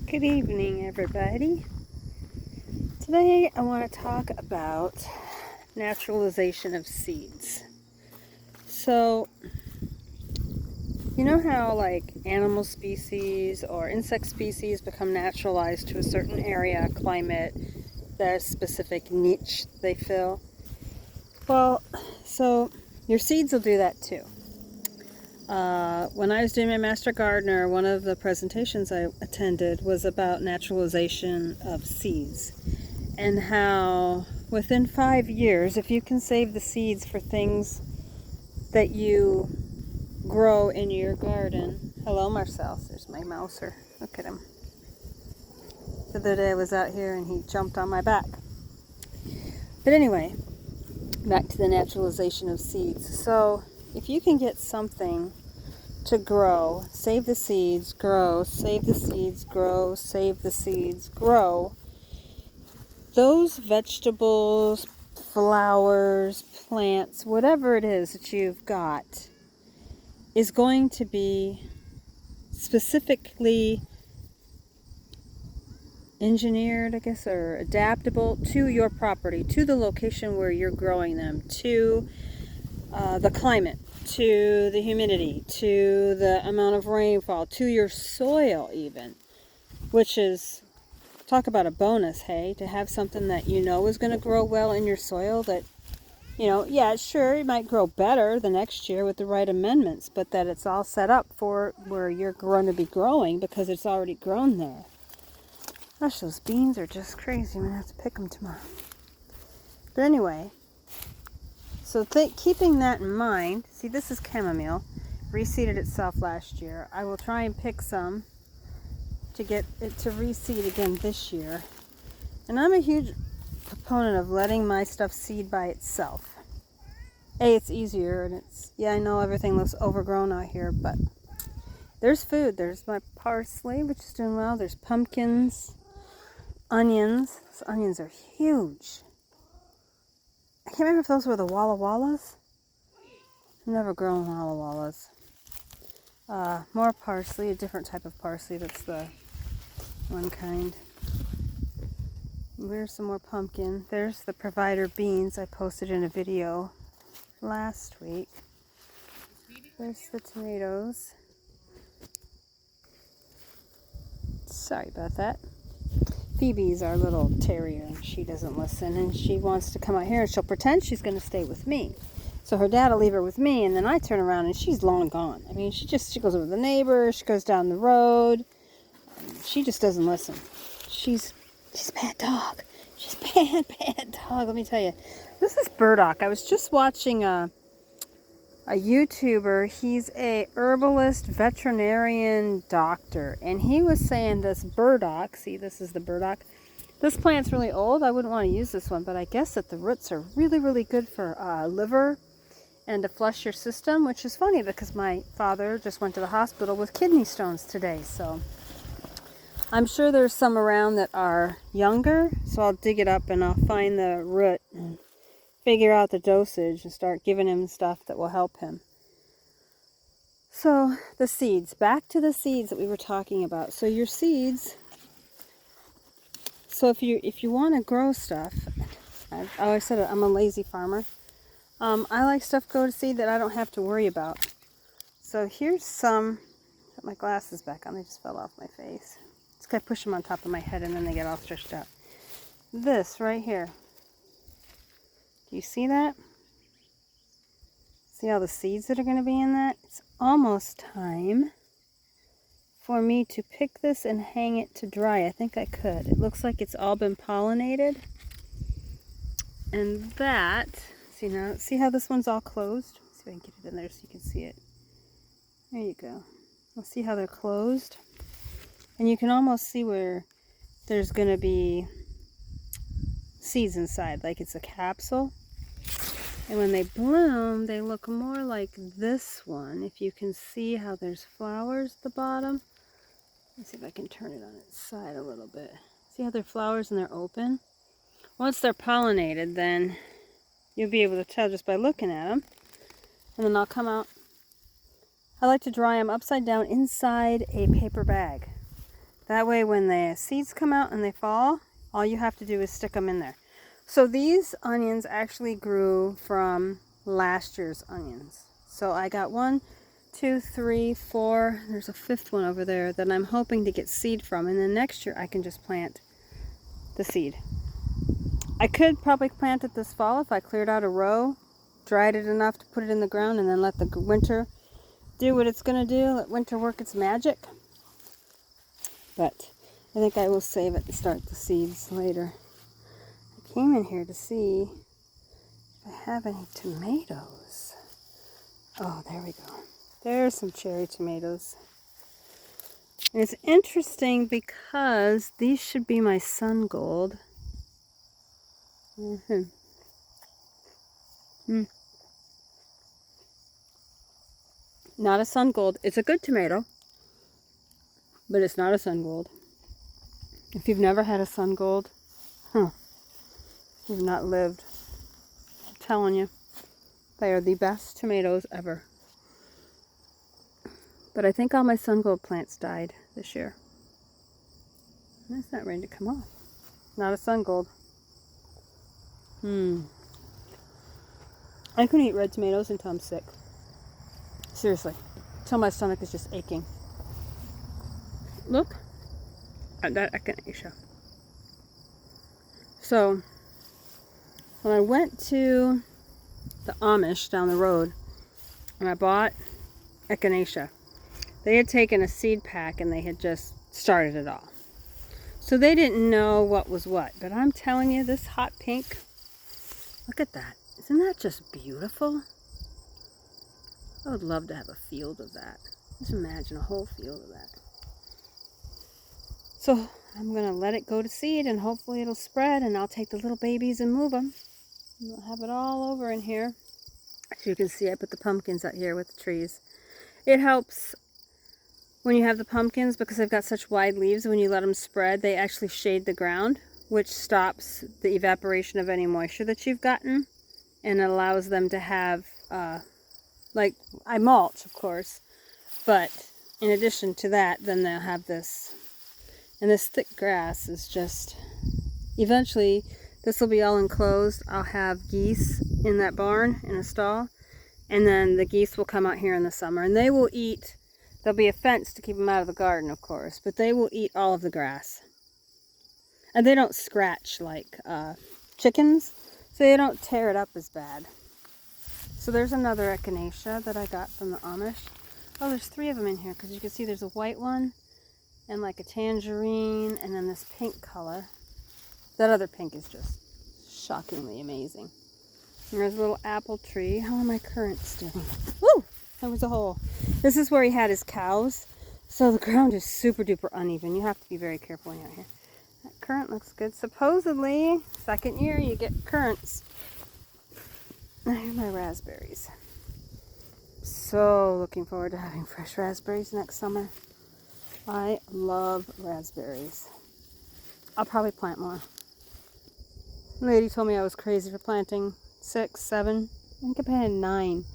Good evening, everybody. Today I want to talk about naturalization of seeds. So, you know how like animal species or insect species become naturalized to a certain area, climate, that specific niche they fill? Well, so your seeds will do that too. When I was doing my Master Gardener, one of the presentations I attended was about naturalization of seeds and how within 5 years, if you can save the seeds for things that you grow in your garden. Hello, Marcel. There's my mouser. Look at him. The other day I was out here and he jumped on my back. But anyway, back to the naturalization of seeds. So if you can get something to grow, save the seeds, grow, save the seeds, grow, save the seeds, grow, those vegetables, flowers, plants, whatever it is that you've got is going to be specifically engineered, I guess, or adaptable to your property, to the location where you're growing them, to the climate, to the humidity, to the amount of rainfall, to your soil even, which is, talk about a bonus, hey, to have something that you know is going to grow well in your soil that, you know, yeah, sure, it might grow better the next year with the right amendments, but that it's all set up for where you're going to be growing because it's already grown there. Gosh, those beans are just crazy. I'm going to have to pick them tomorrow. But anyway, so keeping that in mind, see, this is chamomile, reseeded itself last year. I will try and pick some to get it to reseed again this year. And I'm a huge proponent of letting my stuff seed by itself. It's easier, and yeah, I know everything looks overgrown out here, but there's food. There's my parsley, which is doing well. There's pumpkins, onions. Those onions are huge. I can't remember if those were the Walla Wallas. I've never grown Walla Wallas. More parsley, a different type of parsley. That's the one kind. There's some more pumpkin. There's the provider beans I posted in a video last week. There's the tomatoes. Sorry about that. Phoebe's our little terrier, and she doesn't listen, and she wants to come out here, and she'll pretend she's going to stay with me. So her dad will leave her with me, and then I turn around, and she's long gone. I mean, she goes over to the neighbor, she goes down the road. She just doesn't listen. She's a bad dog. She's a bad dog, let me tell you. This is Burdock. I was just watching a YouTuber. He's a herbalist, veterinarian doctor, and he was saying this burdock, see, this is the burdock. This plant's really old. I wouldn't want to use this one, but I guess that the roots are really, really good for liver and to flush your system, which is funny because my father just went to the hospital with kidney stones today, so I'm sure there's some around that are younger, so I'll dig it up and I'll find the root and figure out the dosage and start giving him stuff that will help him. So the seeds, back to the seeds that we were talking about. So your seeds, so if you want to grow stuff, I always said it, I'm a lazy farmer. I like stuff go to seed that I don't have to worry about. So here's some, put my glasses back on, they just fell off my face. Just gotta push them on top of my head and then they get all stretched out. This right here. Do you see that? See all the seeds that are going to be in that? It's almost time for me to pick this and hang it to dry. I think I could. It looks like it's all been pollinated. And that, see how this one's all closed? Let's see if I can get it in there so you can see it. There you go. Let's see how they're closed. And you can almost see where there's going to be seeds inside, like it's a capsule. And when they bloom, they look more like this one. If you can see how there's flowers at the bottom. Let's see if I can turn it on its side a little bit. See how they're flowers and they're open? Once they're pollinated, then you'll be able to tell just by looking at them. And then I'll come out. I like to dry them upside down inside a paper bag. That way when the seeds come out and they fall, all you have to do is stick them in there. So these onions actually grew from last year's onions. So I got 1, 2, 3, 4, there's a 5th one over there that I'm hoping to get seed from, and then next year I can just plant the seed. I could probably plant it this fall if I cleared out a row, dried it enough to put it in the ground, and then let the winter do what it's going to do, let winter work its magic. But I think I will save it to start the seeds later. I came in here to see if I have any tomatoes. Oh, there we go. There's some cherry tomatoes. And it's interesting because these should be my sun gold. Not a sun gold. It's a good tomato, but it's not a sun gold. If you've never had a sun gold, you've not lived. I'm telling you, they are the best tomatoes ever. But I think all my sun gold plants died this year. It's not ready to come off. Not a sun gold. I couldn't eat red tomatoes until I'm sick. Seriously. Until my stomach is just aching. Look at that echinacea. So, when I went to the Amish down the road and I bought echinacea, they had taken a seed pack and they had just started it all. So they didn't know what was what. But I'm telling you, this hot pink, look at that. Isn't that just beautiful? I would love to have a field of that. Just imagine a whole field of that. So I'm going to let it go to seed and hopefully it'll spread and I'll take the little babies and move them. And we'll have it all over in here. As you can see, I put the pumpkins out here with the trees. It helps when you have the pumpkins because they've got such wide leaves. When you let them spread, they actually shade the ground, which stops the evaporation of any moisture that you've gotten. And it allows them to have, like, I mulch, of course, but in addition to that, then they'll have this, and this thick grass is just, eventually, this will be all enclosed. I'll have geese in that barn, in a stall, and then the geese will come out here in the summer, and they will eat, there'll be a fence to keep them out of the garden, of course, but they will eat all of the grass. And they don't scratch like chickens, so they don't tear it up as bad. So there's another echinacea that I got from the Amish. Oh, there's 3 of them in here because you can see there's a white one and like a tangerine and then this pink color. That other pink is just shockingly amazing. And there's a little apple tree. How are my currants doing? Woo! There was a hole. This is where he had his cows. So the ground is super duper uneven. You have to be very careful when you're out here. That currant looks good. Supposedly, second year you get currants. Here's my raspberries. So looking forward to having fresh raspberries next summer. I love raspberries. I'll probably plant more. The lady told me I was crazy for planting 6, 7. I think I planted 9.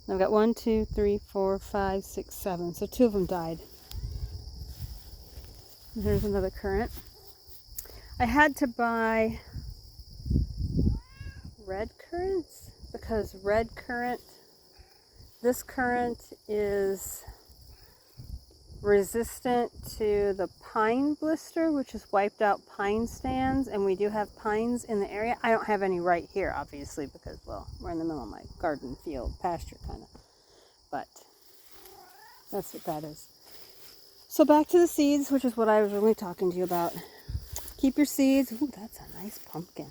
I've got 1, 2, 3, 4, 5, 6, 7. So 2 of them died. And here's another currant. I had to buy red currants because red currant, this currant is resistant to the pine blister, which has wiped out pine stands, and we do have pines in the area. I don't have any right here, obviously, because, well, we're in the middle of my garden field, pasture kind of, but that's what that is. So back to the seeds, which is what I was really talking to you about. Keep your seeds. Ooh, that's a nice pumpkin.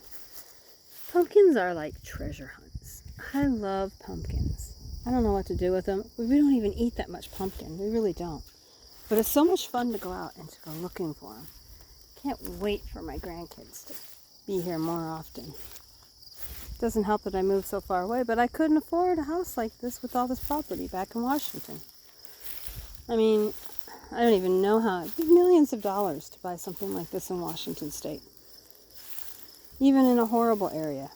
Pumpkins are like treasure hunts. I love pumpkins. I don't know what to do with them. We don't even eat that much pumpkin. We really don't. But it's so much fun to go out and to go looking for them. Can't wait for my grandkids to be here more often. Doesn't help that I moved so far away, but I couldn't afford a house like this with all this property back in Washington. I mean, I don't even know how. It'd be millions of dollars to buy something like this in Washington State. Even in a horrible area.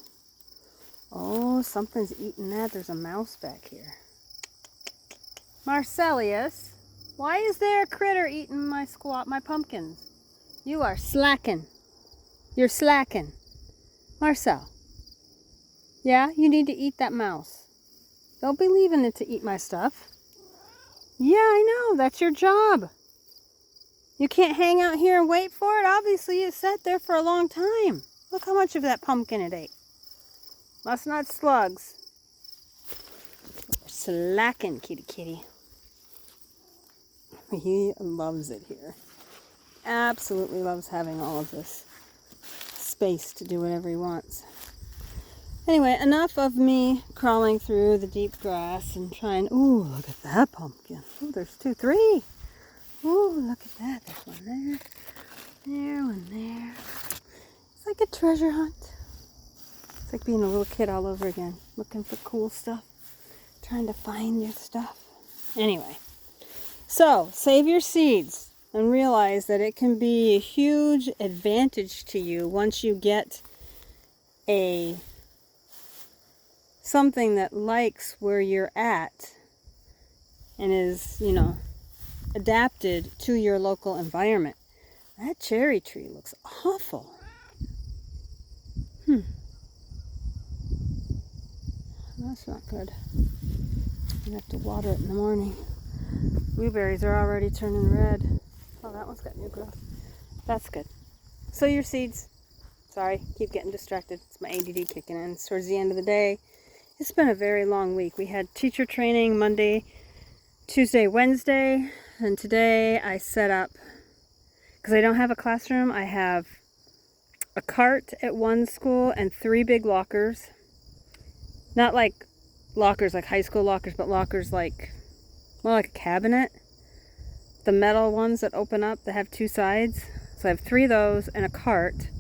Oh, something's eating that. There's a mouse back here. Marcellus, Why is there a critter eating my pumpkins? You are slacking. You're slacking. Marcel. Yeah, you need to eat that mouse. Don't be leaving it to eat my stuff. Yeah, I know. That's your job. You can't hang out here and wait for it. Obviously, it sat there for a long time. Look how much of that pumpkin it ate. Must not slugs. Slacking, kitty kitty. He loves it here. Absolutely loves having all of this space to do whatever he wants. Anyway, enough of me crawling through the deep grass and trying. Ooh, look at that pumpkin. Oh, there's 2, 3. Ooh, look at that. There's one there. There, one there. It's like a treasure hunt. It's like being a little kid all over again, looking for cool stuff, trying to find your stuff. Anyway, so save your seeds and realize that it can be a huge advantage to you once you get something that likes where you're at and is, adapted to your local environment. That cherry tree looks awful. That's not good. You have to water it in the morning. Blueberries are already turning red. Oh, that one's got new growth. That's good. Sow your seeds. Sorry, keep getting distracted. It's my ADD kicking in. It's towards the end of the day. It's been a very long week. We had teacher training Monday, Tuesday, Wednesday, and today I set up, because I don't have a classroom, I have a cart at one school and 3 big lockers. Not like lockers like high school lockers, but lockers like, more like a cabinet. The metal ones that open up that have 2 sides. So I have 3 of those and a cart.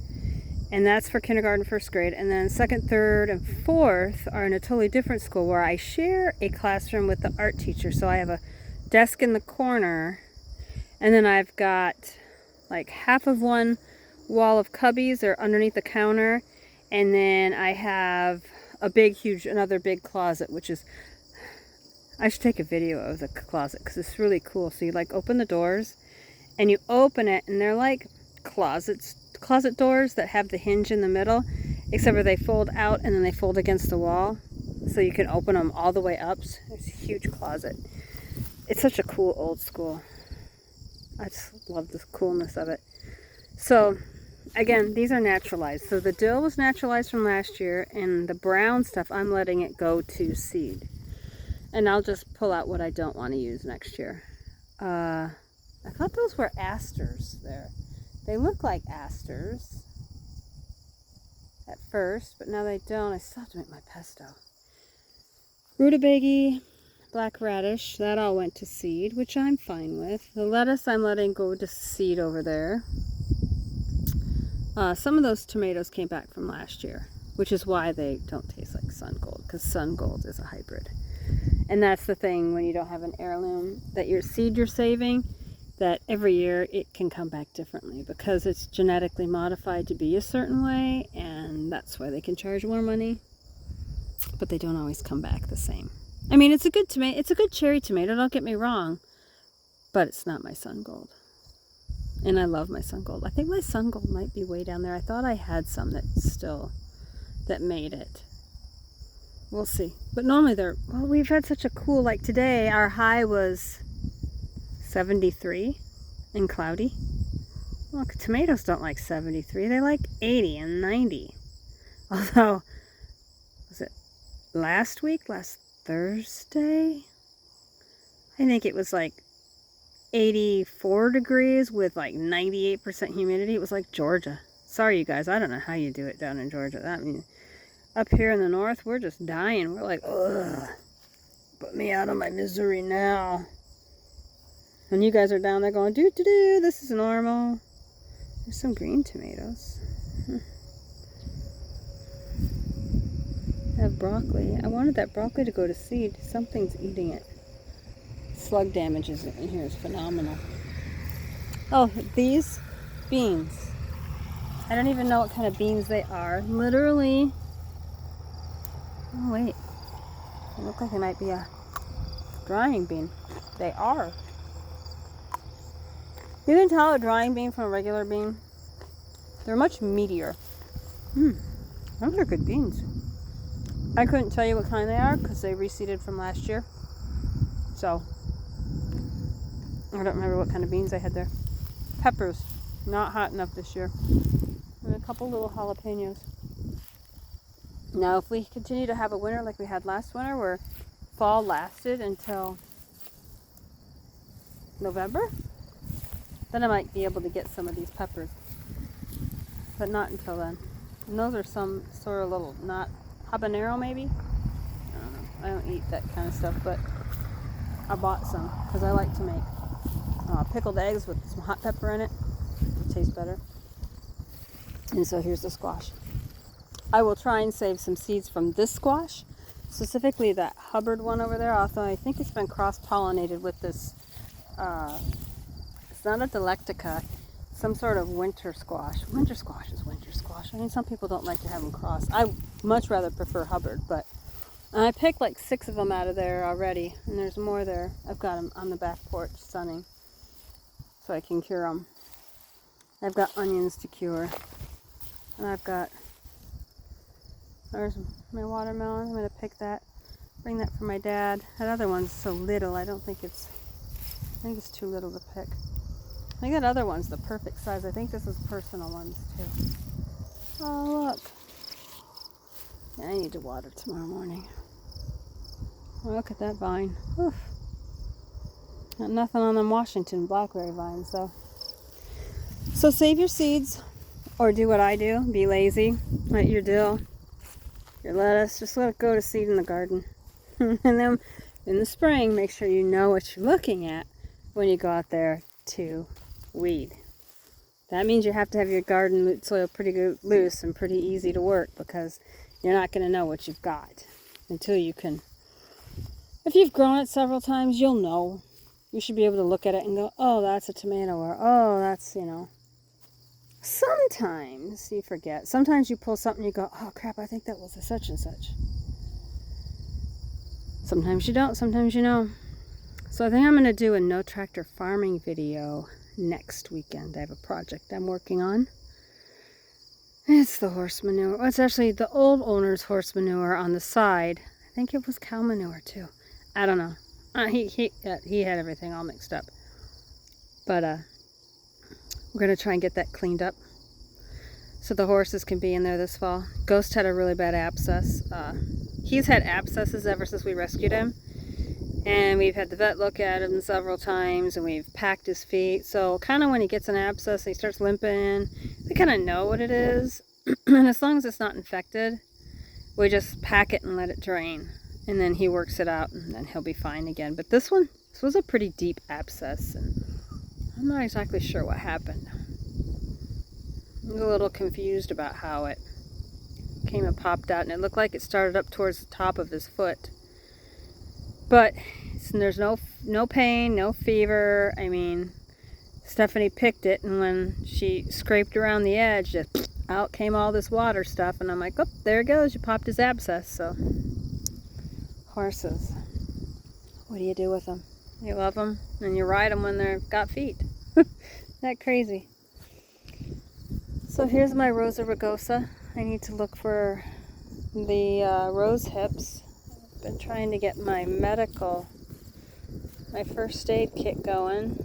And that's for kindergarten, 1st grade. And then 2nd, 3rd, and 4th are in a totally different school where I share a classroom with the art teacher. So I have a desk in the corner. And then I've got like half of one wall of cubbies or underneath the counter. And then I have a another big closet, which is, I should take a video of the closet because it's really cool. So you like open the doors and you open it and they're like closet doors that have the hinge in the middle, except for they fold out and then they fold against the wall, so you can open them all the way up. It's a huge closet. It's such a cool old school. I just love the coolness of it. So again, these are naturalized. So the dill was naturalized from last year, and the brown stuff I'm letting it go to seed, and I'll just pull out what I don't want to use next year. I thought those were asters there. They look like asters at first, but now they don't. I still have to make my pesto. Rutabaga, black radish, that all went to seed, which I'm fine with. The lettuce I'm letting go to seed over there. Some of those tomatoes came back from last year, which is why they don't taste like Sun Gold, because Sun Gold is a hybrid. And that's the thing when you don't have an heirloom, that your seed you're saving, that every year it can come back differently because it's genetically modified to be a certain way, and that's why they can charge more money, but they don't always come back the same. I mean, it's a good tomato, it's a good cherry tomato, don't get me wrong, but it's not my Sun Gold. And I love my Sun Gold. I think my Sun Gold might be way down there. I thought I had some that made it. We'll see. But normally we've had such a cool, like today our high was 73 and cloudy. Look, tomatoes don't like 73. They like 80 and 90. Although, was it last Thursday? I think it was like 84 degrees with like 98% humidity. It was like Georgia. Sorry, you guys. I don't know how you do it down in Georgia. I mean, up here in the north, we're just dying. We're like, ugh, put me out of my misery now. And you guys are down there going, doo-doo-doo, this is normal. There's some green tomatoes. I have broccoli. I wanted that broccoli to go to seed. Something's eating it. Slug damage in here is phenomenal. Oh, these beans. I don't even know what kind of beans they are. Literally. Oh, wait. They look like they might be a drying bean. They are. You can tell a drying bean from a regular bean. They're much meatier. Those are good beans. I couldn't tell you what kind they are because they reseeded from last year. So, I don't remember what kind of beans I had there. Peppers. Not hot enough this year. And a couple little jalapenos. Now, if we continue to have a winter like we had last winter, where fall lasted until November, then I might be able to get some of these peppers. But not until then. And those are some sort of little, not habanero maybe? I don't know. I don't eat that kind of stuff, but I bought some because I like to make pickled eggs with some hot pepper in it. It tastes better. And so here's the squash. I will try and save some seeds from this squash, specifically that Hubbard one over there, although I think it's been cross-pollinated with this, it's not a Delectica, some sort of winter squash. Winter squash is winter squash. I mean, some people don't like to have them crossed. I much rather prefer Hubbard, but I picked like 6 of them out of there already, and there's more there. I've got them on the back porch sunning, so I can cure them. I've got onions to cure, and I've got, there's my watermelon. I'm going to pick that, bring that for my dad. That other one's so little, I think it's too little to pick. I think that other one's the perfect size. I think this is personal ones too. Oh, look. Yeah, I need to water tomorrow morning. Look at that vine. Oof. Got nothing on them Washington blackberry vines though. So save your seeds, or do what I do. Be lazy. Let your dill, your lettuce, just let it go to seed in the garden. And then in the spring, make sure you know what you're looking at when you go out there to weed. That means you have to have your garden soil pretty good, loose and pretty easy to work, because you're not going to know what you've got until you can. If you've grown it several times, you'll know. You should be able to look at it and go, oh, that's a tomato, or oh, that's, Sometimes you forget. Sometimes you pull something and you go, oh crap, I think that was a such and such. Sometimes you don't, sometimes you know. So I think I'm going to do a no tractor farming video next weekend. I have a project I'm working on. It's the horse manure. Well, it's actually the old owner's horse manure on the side. I think it was cow manure too. I don't know. He had everything all mixed up. But we're going to try and get that cleaned up so the horses can be in there this fall. Ghost had a really bad abscess. He's had abscesses ever since we rescued him. And we've had the vet look at him several times, and we've packed his feet. So kind of when he gets an abscess and he starts limping, we kind of know what it is. And as long as it's not infected, we just pack it and let it drain. And then he works it out, and then he'll be fine again. But this was a pretty deep abscess, and I'm not exactly sure what happened. I was a little confused about how it came and popped out, and it looked like it started up towards the top of his foot. But there's no pain, no fever. I mean, Stephanie picked it, and when she scraped around the edge, just out came all this water stuff, and I'm like, oh, there it goes, you popped his abscess. So horses, what do you do with them? You love them, and you ride them when they've got feet. Isn't that crazy? So here's my Rosa rugosa. I need to look for the rose hips. I've been trying to get my first aid kit going.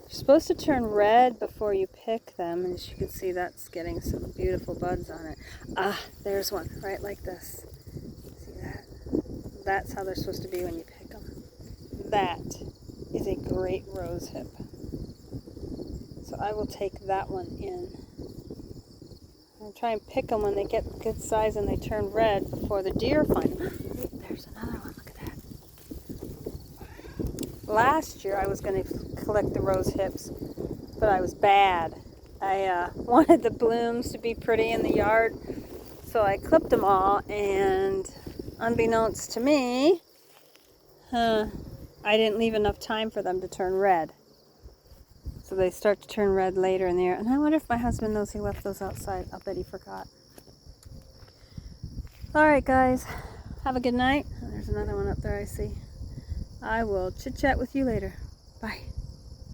You're supposed to turn red before you pick them, and as you can see, that's getting some beautiful buds on it. Ah, there's one, right like this. See that? That's how they're supposed to be when you pick them. That is a great rose hip. So I will take that one in. I'll try and pick them when they get good size and they turn red before the deer find them. There's another one, look at that. Last year I was going to collect the rose hips, but I was bad. I wanted the blooms to be pretty in the yard, so I clipped them all, and unbeknownst to me, I didn't leave enough time for them to turn red. So they start to turn red later in the year. And I wonder if my husband knows he left those outside. I'll bet he forgot. Alright guys, have a good night. There's another one up there I see. I will chit chat with you later. Bye.